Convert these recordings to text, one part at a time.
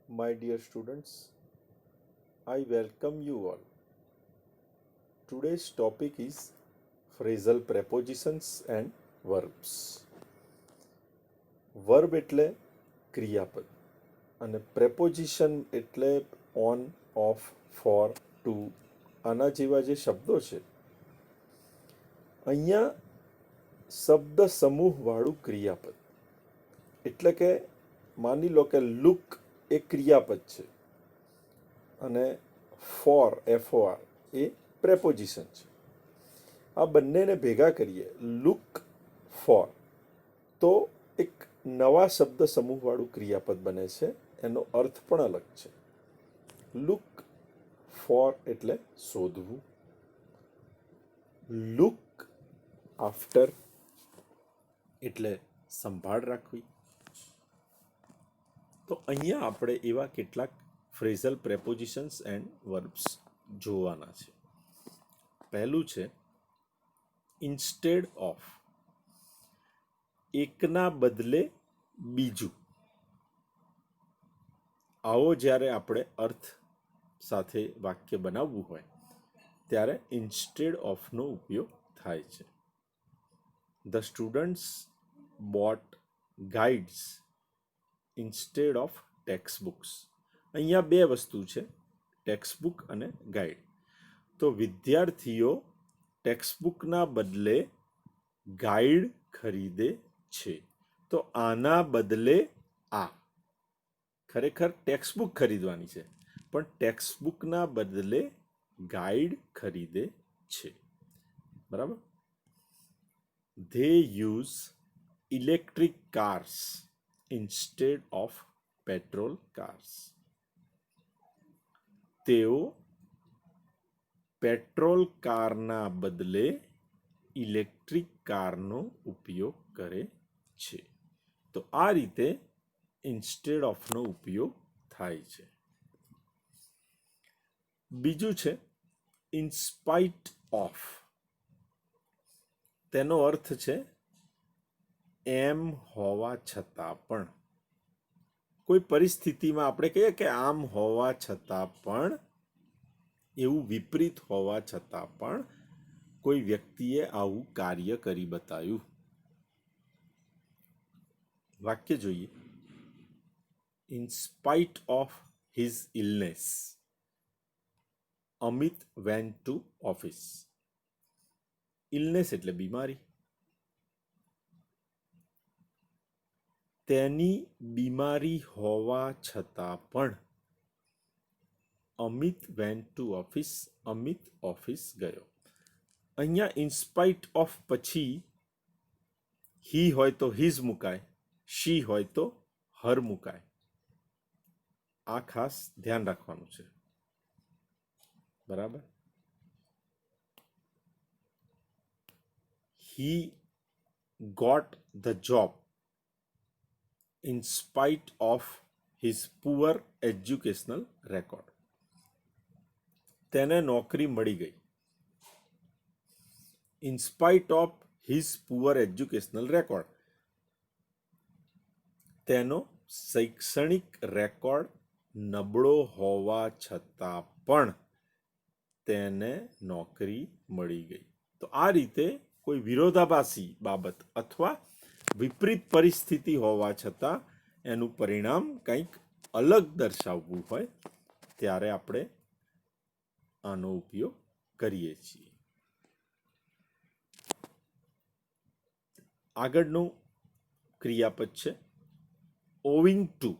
My dear students, I welcome you all. Today's topic is phrasal prepositions and verbs. Verb એટલે ક્રિયાપદ અને preposition એટલે on, of, four, two આના જેવા જે શબ્દો છે અહીંયા શબ્દ સમૂહવાળું ક્રિયાપદ એટલે કે માની લો કે લુક એ ક્રિયાપદ છે અને ફોર FOR એ પ્રેપોઝિશન છે. આ બંનેને ભેગા કરીએ લુક ફોર તો એક નવા શબ્દ સમૂહવાળું ક્રિયાપદ બને છે. એનો અર્થ પણ અલગ છે. લુક ફોર એટલે શોધવું, લુક આફ્ટર એટલે સંભાળ રાખવી. તો અહીંયા આપણે એવા કેટલાક ફ્રેઝલ પ્રેપોઝિશન્સ એન્ડ વર્બ્સ જોવાના છે. પહેલું છે ઇન્સ્ટેડ ઓફ, એકના બદલે બીજું. આવો જ્યારે આપણે અર્થ સાથે વાક્ય બનાવવું હોય ત્યારે ઇન્સ્ટેડ ઓફનો ઉપયોગ થાય છે. The students boat guides instead of text books. અહીંયા બે વસ્તુ છે, ટેક્સ્ટ બુક અને ગાઈડ. તો વિદ્યાર્થીઓ ટેક્સ્ટ બુકના બદલે ગાઈડ ખરીદે છે. તો આના બદલે આ, ખરેખર ટેક્સ્ટ બુક ખરીદવાની છે પણ ટેક્સ્ટ બુકના બદલે ગાઈડ ખરીદે છે. બરાબર. They use electric cars instead of petrol cars. તેઓ પેટ્રોલ કારના બદલે ઇલેક્ટ્રિક કારનો ઉપયોગ કરે છે. તો આ રીતે ઇન્સ્ટેડ ઓફનો ઉપયોગ થાય છે. બીજું છે ઇન્સ્પાઇટ ઓફ. તેનો અર્થ છે એમ હોવા છતાં પણ. કોઈ પરિસ્થિતિમાં આપણે કહીએ કે આમ હોવા છતાં પણ, એવું વિપરીત હોવા છતાં પણ કોઈ વ્યક્તિએ આવું કાર્ય કરી બતાવ્યું. વાક્ય જોઈએ. In spite of his illness Amit went to office. Illness એટલે બીમારી. તેની બીમારી હોવા છતાં પણ Amit went to office, Amit office ગયો. અહીંયા ઇન્સ્પાઇટ ઓફ પછી હી હોય તો હિઝ મુકાય, શી હોય તો હર મુકાય. આ ખાસ ધ્યાન રાખવાનું છે. બરાબર. He got the job in spite of his poor educational record. તેને નોકરી મળી ગઈ. in spite of his poor educational record. તેનો શૈક્ષણિક રેકોર્ડ નબળો હોવા છતાં પણ તેને નોકરી મળી ગઈ. તો આ રીતે કોઈ વિરોધાભાસી બાબત અથવા વિપરીત પરિસ્થિતિ હોવા છતાં એનું પરિણામ કંઈક અલગ દર્શાવવું હોય ત્યારે આપણે આનો ઉપયોગ કરીએ છીએ. આગળનું ક્રિયાપદ છે ઓવિંગ ટુ.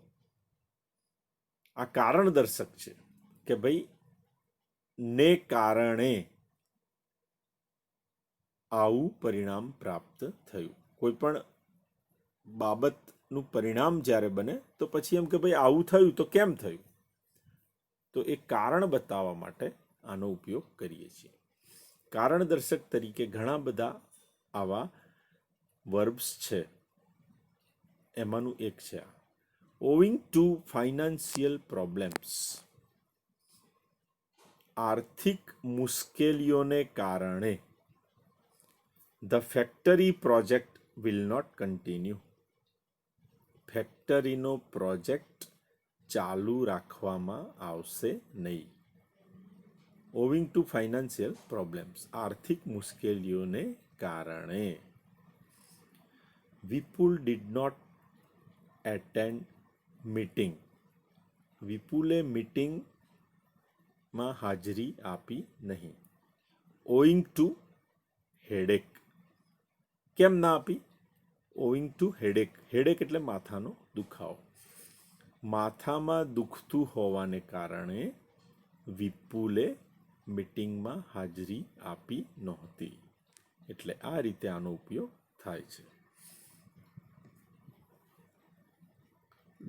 આ કારણ દર્શક છે કે ભાઈ ને કારણે આવું પરિણામ પ્રાપ્ત થયું. કોઈ પણ બાબતનું પરિણામ જ્યારે બને તો પછી એમ કે ભાઈ આવું થયું તો કેમ થયું, તો એ કારણ બતાવવા માટે આનો ઉપયોગ કરીએ છીએ. કારણ દર્શક તરીકે ઘણા બધા આવા વર્બ્સ છે. એમાંનું એક છે આ ઓવિંગ ટુ ફાઇનાન્શિયલ પ્રોબ્લેમ્સ. આર્થિક મુશ્કેલીઓને કારણે the factory project will not continue. ફેક્ટરીનો પ્રોજેક્ટ ચાલુ રાખવામાં આવશે નહીં. ઓવિંગ ટુ ફાઇનાન્શિયલ પ્રોબ્લેમ્સ, આર્થિક મુશ્કેલીઓને કારણે. વિપુલ ડીડ નોટ એટેન્ડ મીટિંગ, વિપુલે મીટિંગમાં હાજરી આપી નહીં. ઓઇંગ ટુ હેડેક, કેમ ના આપી? ઓઇંગ ટુ હેડેક, હેડેક એટલે માથાનો દુખાવો. માથામાં દુખતું હોવાને કારણે વિપુલે મીટિંગમાં હાજરી આપી નહોતી. એટલે આ રીતે આનો ઉપયોગ થાય છે.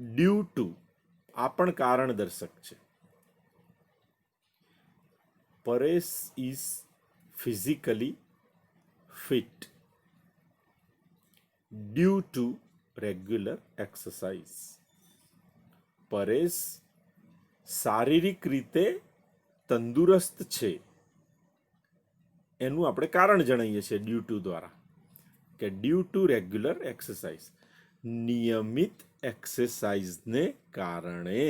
ડ્યુ ટુ, આ પણ કારણ દર્શક છે. Paresh is physically fit due to regular exercise. Paresh શારીરિક રીતે તંદુરસ્ત છે એનું આપણે કારણ જણાવીએ છીએ ડ્યુ ટુ દ્વારા, કે ડ્યુ ટુ રેગ્યુલર એક્સરસાઇઝ, નિયમિત એક્સરસાઇઝને કારણે.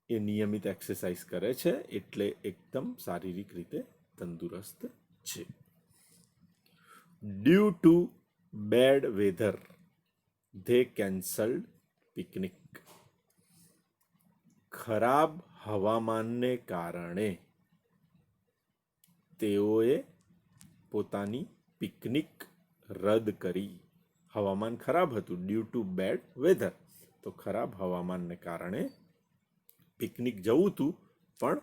એ નિયમિત એક્સરસાઇઝ કરે છે એટલે એકદમ શારીરિક રીતે તંદુરસ્ત છે. Due to bad weather they cancelled picnic. ખરાબ હવામાનને કારણે તેઓએ પોતાની પિકનિક રદ કરી. હવામાન ખરાબ હતું, ડ્યુ ટુ બેડ વેધર, તો ખરાબ હવામાનને કારણે પિકનિક જવું હતું પણ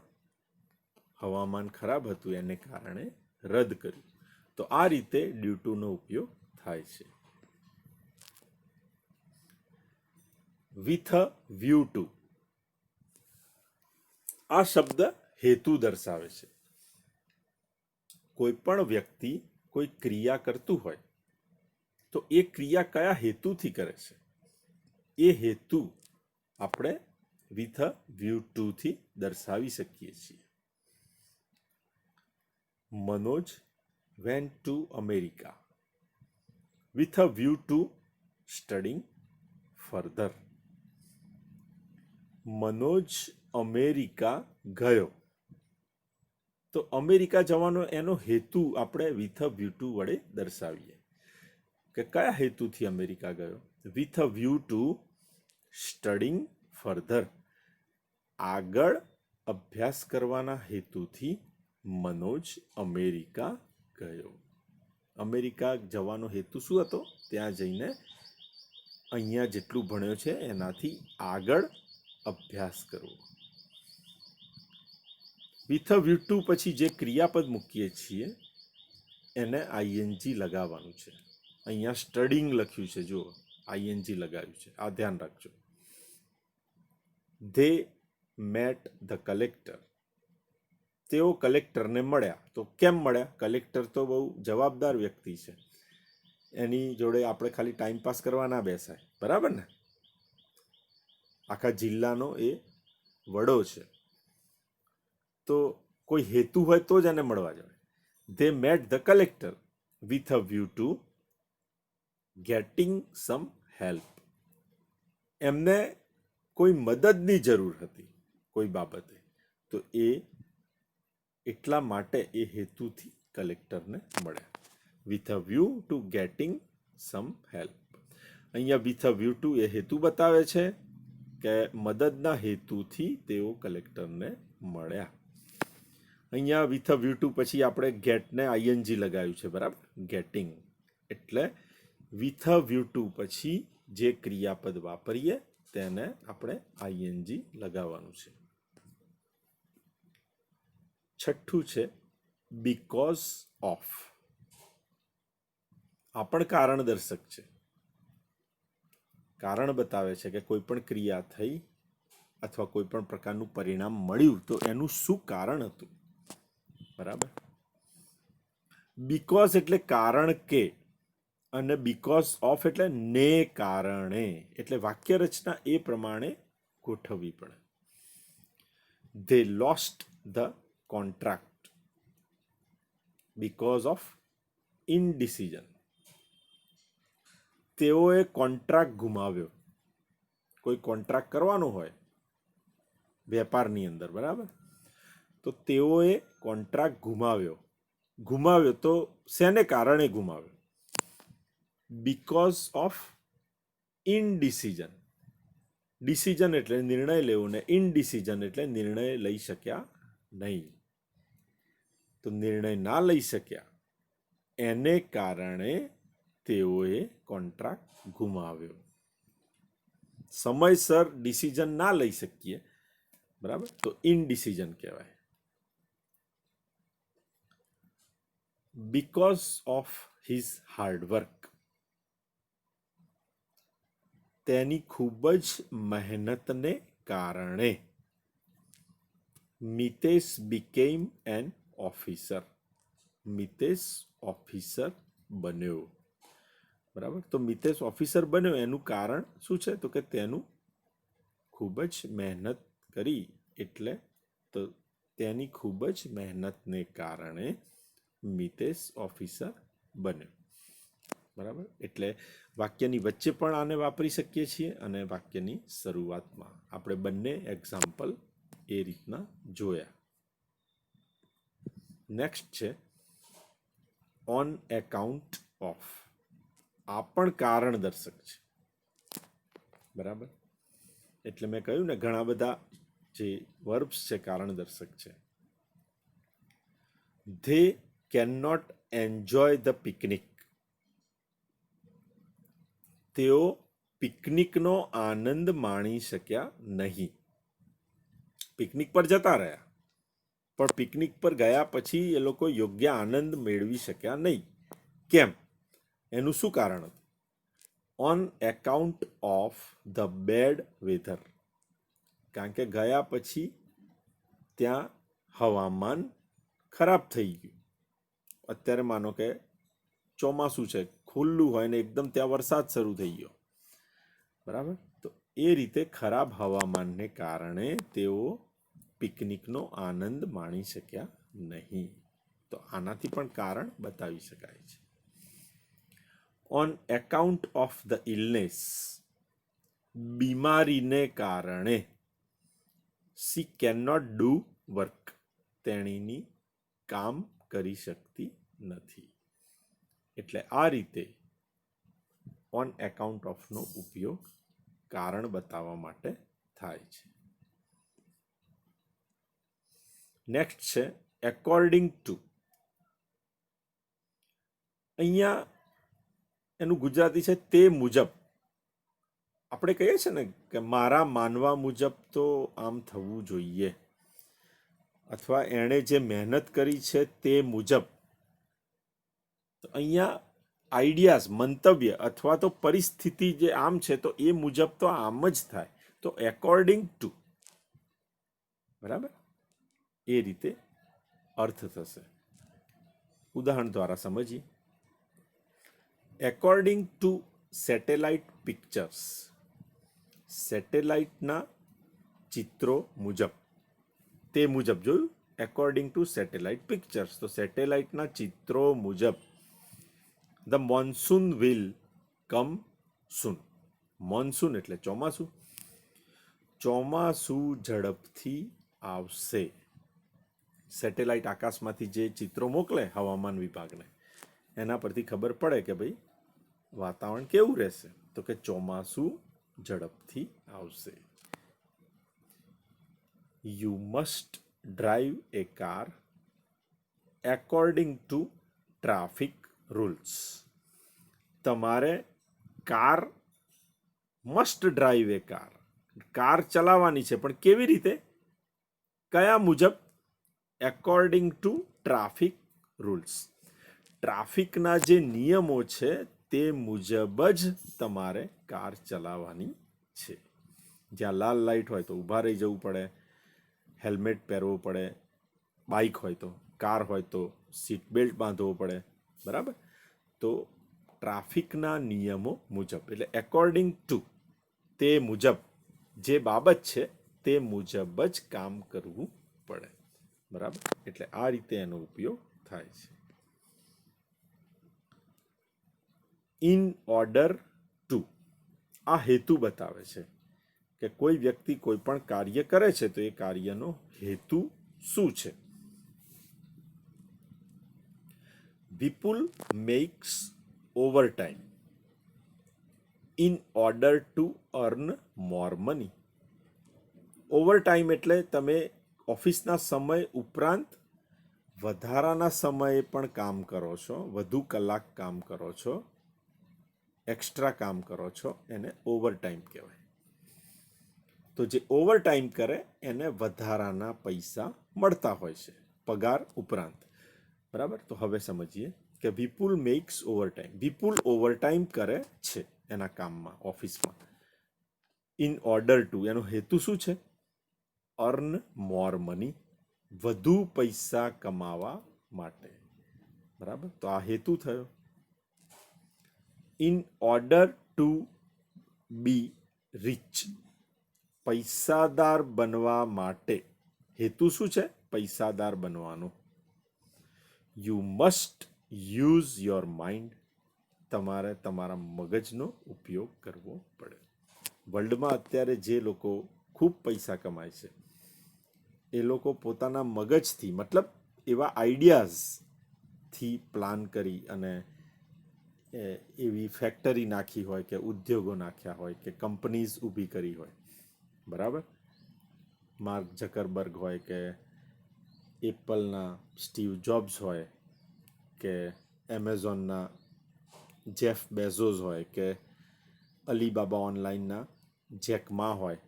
હવામાન ખરાબ હતું એને કારણે રદ કર્યું. તો આ રીતે ડ્યુ ટુનો ઉપયોગ થાય છે. વિથ અ વ્યૂ ટુ, આ શબ્દ હેતુ દર્શાવે છે. કોઈ પણ વ્યક્તિ કોઈ ક્રિયા કરતું હોય તો એ ક્રિયા કયા હેતુથી કરે છે એ હેતુ આપણે વિથ અ વ્યૂ ટુ થી દર્શાવી શકીએ છીએ. Manoj went to America with a view to studying further. Manoj America ગયો, તો અમેરિકા જવાનો એનો હેતુ આપણે વિથ અ વ્યૂ ટુ વડે દર્શાવીએ કે કયા હેતુથી અમેરિકા ગયો. With a view two studying further, આગળ અભ્યાસ કરવાના હેતુથી મનોજ અમેરિકા ગયો. અમેરિકા જવાનો હેતુ શું હતો? ત્યાં જઈને અહીંયા જેટલું ભણ્યો છે એનાથી આગળ અભ્યાસ કરવો. વિથ અ વ્યૂ ટુ પછી જે ક્રિયાપદ મૂકીએ છીએ એને આઈએનજી લગાવવાનું છે. અહીંયા સ્ટડીંગ લખ્યું છે, જુઓ આઈએનજી લગાવ્યું છે, આ ધ્યાન રાખજો. ધે મેટ ધ કલેક્ટર, તેઓ કલેક્ટરને મળ્યા. તો કેમ મળ્યા? કલેક્ટર તો બહુ જવાબદાર વ્યક્તિ છે, એની જોડે આપણે ખાલી ટાઈમ પાસ કરવા ના બેસાય, બરાબર ને? આખા જિલ્લાનો એ વડો છે, તો કોઈ હેતુ હોય તો જ એને મળવા જવાય. They met the collector with a view to getting some help. એમને કોઈ મદદની જરૂર હતી કોઈ બાબતે, તો એ એટલા માટે એ હેતુથી કલેક્ટરને મળ્યા. With a view to getting some help. અહીંયા વિથ અ વ્યૂ ટુ એ હેતુ બતાવે છે કે મદદના હેતુથી તેઓ કલેક્ટરને મળ્યા. અહીંયા વિથ અ વ્યૂ ટુ પછી આપણે ગેટને આઈએનજી લગાવ્યું છે, બરાબર? ગેટિંગ એટલે વિથ અ વ્યૂ ટુ પછી જે ક્રિયાપદ વાપરીએ તેને આપણે આઈએનજી લગાવવાનું છે. છઠ્ઠું છે બીકોઝ ઓફ. આ પણ કારણ દર્શક છે. કારણ બતાવે છે કે કોઈ પણ ક્રિયા થઈ અથવા કોઈ પણ પ્રકારનું પરિણામ મળ્યું તો એનું શું કારણ હતું, બરાબર? બીકોઝ એટલે કારણ કે, અને બીકોઝ ઓફ એટલે ને કારણે. એટલે વાક્ય રચના એ પ્રમાણે ગોઠવવી પડે. They lost the contract because of indecision. તેઓએ કોન્ટ્રાક્ટ ગુમાવ્યો. કોઈ કોન્ટ્રાક્ટ કરવાનો હોય વેપારની અંદર, બરાબર, તો તેઓએ કોન્ટ્રાક્ટ ગુમાવ્યો તો શેને કારણે ગુમાવ્યો? Because of ઇનડિસિઝન. ડિસિઝન એટલે નિર્ણય લેવો ને ઇનડિસિઝન એટલે નિર્ણય લઈ શક્યા નહીં. તો નિર્ણય ના લઈ શક્યા એને કારણે તેઓએ કોન્ટ્રાક્ટ ગુમાવ્યો. સમયસર ડિસિઝન ના લઈ શકીએ, બરાબર, તો ઇનડિસિઝન કહેવાય. બીકોઝ ઓફ હિઝ હાર્ડવર્ક, તેની ખૂબ જ મહેનતને કારણે Mitesh became an officer. Mitesh officer બન્યો, બરાબર. તો મિતેશ ઓફિસર બન્યો એનું કારણ શું છે? તો કે તેનું ખૂબ જ મહેનત કરી, એટલે તો તેની ખૂબ જ મહેનતને કારણે મિતેશ ઓફિસર બન્યો, બરાબર. એટલે વાક્યની વચ્ચે પણ આને વાપરી શકીએ છીએ અને વાક્યની શરૂઆતમાં. આપણે બંને એક્ઝામ્પલ એ રીતના જોયા. નેક્સ્ટ છે ઓન એકાઉન્ટ ઓફ. આ પણ કારણ દર્શક છે, બરાબર. એટલે મેં કહ્યું ને ઘણા બધા જે વર્બ્સ છે કારણ દર્શક છે. They can not enjoy the picnic. તેઓ પિકનિકનો આનંદ માણી શક્યા નહીં. પિકનિક પર જતા રહ્યા, પણ પિકનિક પર ગયા પછી એ લોકો યોગ્ય આનંદ મેળવી શક્યા નહીં. કેમ? એનું શું કારણ હતું? On account of the bad weather. કારણ કે ગયા પછી ત્યાં હવામાન ખરાબ થઈ ગયું. અત્યારે માનો કે ચોમાસું છે, ખુલ્લું હોય ને એકદમ ત્યાં વરસાદ શરૂ થઈ ગયો, બરાબર. તો એ રીતે ખરાબ હવામાનને કારણે તેઓ પિકનિકનો આનંદ માણી શક્યા નહીં. તો આનાથી પણ કારણ બતાવી શકાય છે. On account of the illness. બીમારીને કારણે she can not do work. તેણીની કામ કરી શકતી નથી. એટલે આ રીતે ઓન એકાઉન્ટ ઓફનો ઉપયોગ કારણ બતાવવા માટે થાય છે. નેક્સ્ટ છે એકોર્ડિંગ ટુ. અહીંયા એનું ગુજરાતી છે તે મુજબ. આપણે કહીએ છીએ ને કે મારા માનવા મુજબ તો આમ થવું જોઈએ, અથવા એણે જે મહેનત કરી છે તે મુજબ. તો અહીંયા આઈડિયાઝ, મંતવ્ય અથવા તો પરિસ્થિતિ જે આમ છે તો એ મુજબ તો આમ જ થાય. તો એકોર્ડિંગ ટુ, બરાબર, એ રીતે અર્થ થશે. ઉદાહરણ દ્વારા સમજીએ. According to satellite pictures. સેટેલાઇટના ચિત્રો મુજબ. તે મુજબ જોયું, એકોર્ડિંગ ટુ સેટેલાઇટ પિક્ચર્સ. તો સેટેલાઇટના ચિત્રો મુજબ the monsoon will come soon. Monsoon એટલે ચોમાસું. ચોમાસું ઝડપથી આવશે. સેટેલાઇટ આકાશમાંથી જે ચિત્રો મોકલે હવામાન વિભાગને, એના પરથી ખબર પડે કે ભાઈ વાતાવરણ કેવું રહેશે. તો કે ચોમાસું ઝડપથી આવશે. You must drive A car according to traffic rules. તમારે કાર મસ્ટ ડ્રાઈવ એ કાર. કાર ચલાવવાની છે, પણ કેવી રીતે? કયા મુજબ? According to traffic rules. ટ્રાફિકના જે નિયમો છે તે મુજબ જ તમારે કાર ચલાવવાની છે. જ્યાં લાલ લાઇટ હોય તો ઊભા રહી જવું પડે, હેલ્મેટ પહેરવું પડે, બાઇક હોય તો, કાર હોય તો સીટ બેલ્ટ બાંધવો પડે, બરાબર. તો ટ્રાફિકના નિયમો મુજબ, એટલે એકોર્ડિંગ ટુ, તે મુજબ જે બાબત છે તે મુજબ જ કામ કરવું પડે, બરાબર. એટલે આ રીતે એનો ઉપયોગ થાય છે. ઇન ઓર્ડર ટુ, આ હેતુ બતાવે છે કે કોઈ વ્યક્તિ કોઈ પણ કાર્ય કરે છે તો એ કાર્યનો હેતુ શું છે. Vipul makes overtime in order to earn more money. Overtime એટલે તમે ઓફિસના સમય ઉપરાંત વધારાના સમયે પણ કામ કરો છો, વધુ કલાક કામ કરો છો, એક્સ્ટ્રા કામ કરો છો, એને ઓવરટાઈમ કહેવાય. તો જે ઓવરટાઈમ કરે એને વધારાના પૈસા મળતા હોય છે, પગાર ઉપરાંત. બરાબર. તો હવે સમજીએ કે વિપુલ મેક્સ ઓવરટાઈમ. વિપુલ ઓવરટાઈમ કરે છે એના કામમાં, ઓફિસમાં. ઇન ઓર્ડર ટુ, એનો હેતુ શું છે? અર્ન મોર મની, વધુ પૈસા કમાવા માટે. બરાબર. તો આ હેતુ થયો. In order to be rich, પૈસાદાર બનવા માટે. હેતુ શું છે? પૈસાદાર બનવાનો. You must use your mind, તમારે તમારા મગજનો ઉપયોગ કરવો પડે. વર્લ્ડમાં અત્યારે જે લોકો ખૂબ પૈસા કમાય છે એ લોકો પોતાના મગજથી, મતલબ એવા આઈડિયાઝથી પ્લાન કરી અને એવી ફેક્ટરી નાખી હોય કે ઉદ્યોગો નાખ્યા હોય કે કંપનીઝ ઊભી કરી હોય. બરાબર. માર્ક ઝકરબર્ગ હોય કે એપલના સ્ટીવ જોબ્સ હોય કે એમેઝોનના જેફ બેઝોસ હોય કે અલીબાબા ઓનલાઈનના જેક મા હોય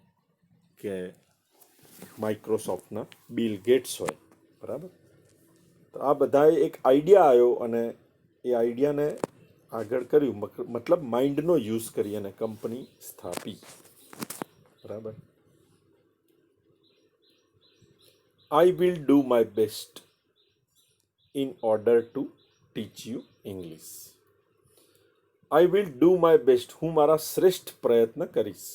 કે માઇક્રોસોફ્ટના બિલ ગેટ્સ હોય. બરાબર. તો આ બધાએ એક આઈડિયા આવ્યો અને એ આઈડિયાને આગળ કર્યું, મતલબ માઇન્ડનો યુઝ કરી અને કંપની સ્થાપી. બરાબર. I will do my best in order to teach you English. I will do my best, હું મારા શ્રેષ્ઠ પ્રયત્ન કરીશ.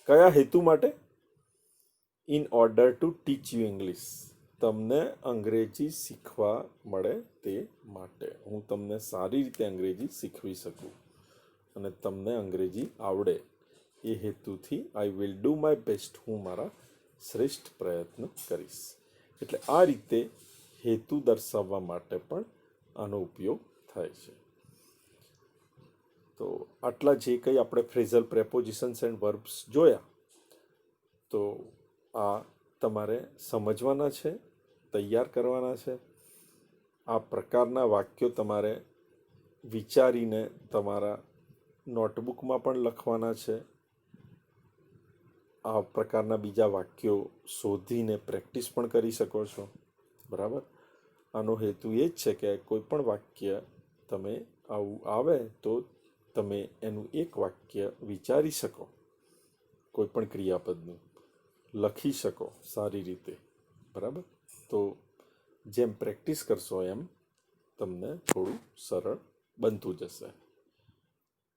કયા હેતુ માટે? In order to teach you English, તમને અંગ્રેજી શીખવા મળે તે માટે. હું તમને સારી રીતે અંગ્રેજી શીખવી શકું અને તમને અંગ્રેજી આવડે એ હેતુથી I will do my best, હું મારા શ્રેષ્ઠ પ્રયત્ન કરીશ. એટલે આ રીતે હેતુ દર્શાવવા માટે પણ આનો ઉપયોગ થાય છે. તો આટલા જે કંઈ આપણે ફ્રેઝલ પ્રેપોઝિશન્સ એન્ડ વર્બ્સ જોયા, તો આ તમારે સમજવાના છે, તૈયાર કરવાના છે. આ પ્રકારના વાક્યો તમારે વિચારીને તમારા નોટબુકમાં પણ લખવાના છે. આ પ્રકારના બીજા વાક્યો શોધીને પ્રેક્ટિસ પણ કરી શકો છો. બરાબર. આનો હેતુ એ જ છે કે કોઈ પણ વાક્ય તમે આવું આવે તો તમે એનું એક વાક્ય વિચારી શકો, કોઈ પણ ક્રિયાપદનું લખી શકો સારી રીતે. બરાબર. તો જેમ પ્રેક્ટિસ કરશો એમ તમને થોડું સરળ બનતું જશે.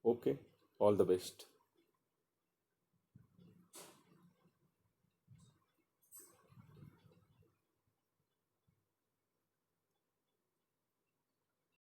Okay, all the best.